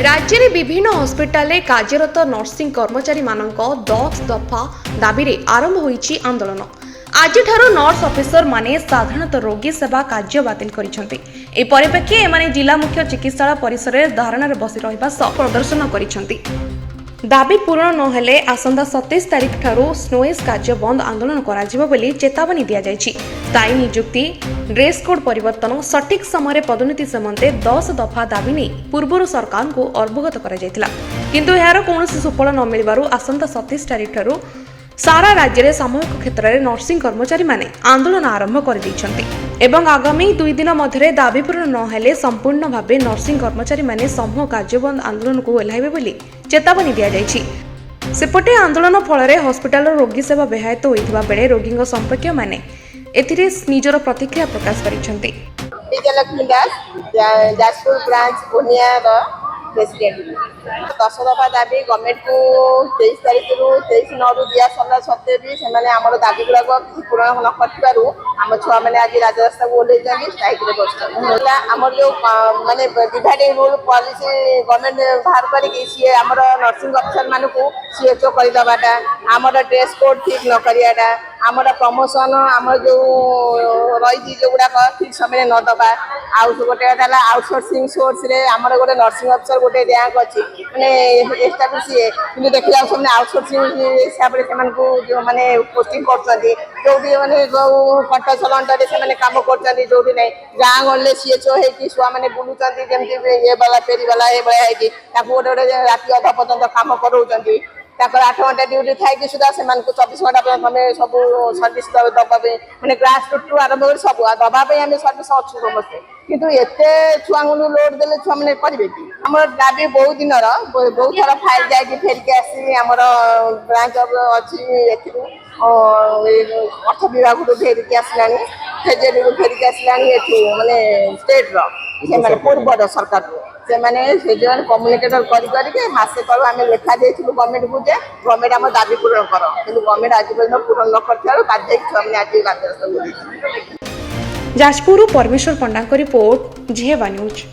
राज्य में विभिन्न हस्पिटाल कार्यरत नर्सिंग कर्मचारी मानक 10 दफा दाबी आरंभ होईछि आंदोलन। आज नर्स ऑफिसर माने साधारणतः रोगी सेवा कार्य बातिल करिसेंति। ए परिप्रेक्षी एमाने जिला मुख्य चिकित्सालय परिसर में धारणार बसी रहिबा सह प्रदर्शन करिसेंति। दाबी पूरण नहेले आसंता 27 तारिख ठारू स्नोएस कार्य बंद आंदोलन कराजिबो बोली चेतावनी दिया जायछि। स्थायी नियुक्ति, ड्रेस कोड परिवर्तन, सठिक समय पदोन्नति सम्बन्धे 10 दफा दाबी नहीं पूर्व सरकार को अवगत करा जायतिला, किंतु यार कौनसी सुफल न मिलबारु आसंता 27 तारिख ठारू सारा राज्य में सामूहिक क्षेत्र में नर्सिंग कर्मचारी माने आंदोलन आरंभ कर दैछन्ति एवं आगामी 2 दिन मध्य दाबी पूरण नहेले संपूर्ण भावे नर्सिंग कर्मचारी माने समूह कार्यबंद आंदोलन को ओह्लाइबे बोली चेतावनी दिया जायछि। सेपटे आंदोलन फल हस्पिटाल रोगी सेवा ब्याहत होइथिबा बेले रोगी संपर्क माने एथिरे निजर प्रतिक्रिया प्रकाश करिसेंति। विजयलक्ष्मी दास जाजपुर ब्रांच पुनिया प्रेसिडेंट 10 दफा दाबी गवर्नमेंट को 23 तारिख रु 23/9 दिया सरला सत्ते भी से आम दाबी गुड़ाक पूरण न कर आम छुआ मैंने आज राजरास्ता को ओह्ल स्ट्राइक बस आम जो माने डिवाइडिंग रूल पॉलिसी गवर्नमेंट बाहर करके सी आम नर्सिंग अफिसर मान को सीएचओ करदेवाटा आम ड्रेस कोड ठीक न कराटा आम प्रमोशन आम जो रही जो गुड़ाक ठीक समय न दबा आउ गोटे आउटसोर्सिंग सोर्स रे आम गोटे नर्सिंग अफिसर गोटे रैंक अच्छी मैंने एस्टाब्लिश ये कि देखा सब आउटसोर्सिंग हिसाब से जो मैंने पोस्टिंग कर जो भी मैंने जो कंट्रोल अंडर से कम कर जो भी नहीं गाँ गले सीएचओ हो छुआ मैंने बुलूँ जमी ये वाला फेरी वाला ये भाया है गोटे गोटे राति अधा पर्यटन कम कराऊँ 8 घंटा ड्यूटी थी सुधा से 24 घंटा तुम्हें सब सर्विस दबाई मैंने ग्रास रूट आरंभ कर सब दबाई आम सर्विस अच्छु समस्ते कितु एत छुआ लोड देले छुआ मैंने करेंगे कि आम दाबी बहुत दिन बहुत थर फाइल जाए फेरिक आसी आम ब्रांच अच्छी अर्थ विभाग फेरिक आसला ट्रेजेरी फेरिक आसला मानने स्टेट रे पूर्व सरकार से कम्युनिकेटर करके मासे तलू आम लेखा देलु गवर्नमेंट को जे गवर्नमेंट आम दाबी पूरण कर कि गवर्नमेंट आज पर्यटन पूरण न कर आज जाजपुर परमेश्वर पंडा रिपोर्ट जेहेवा न्यूज।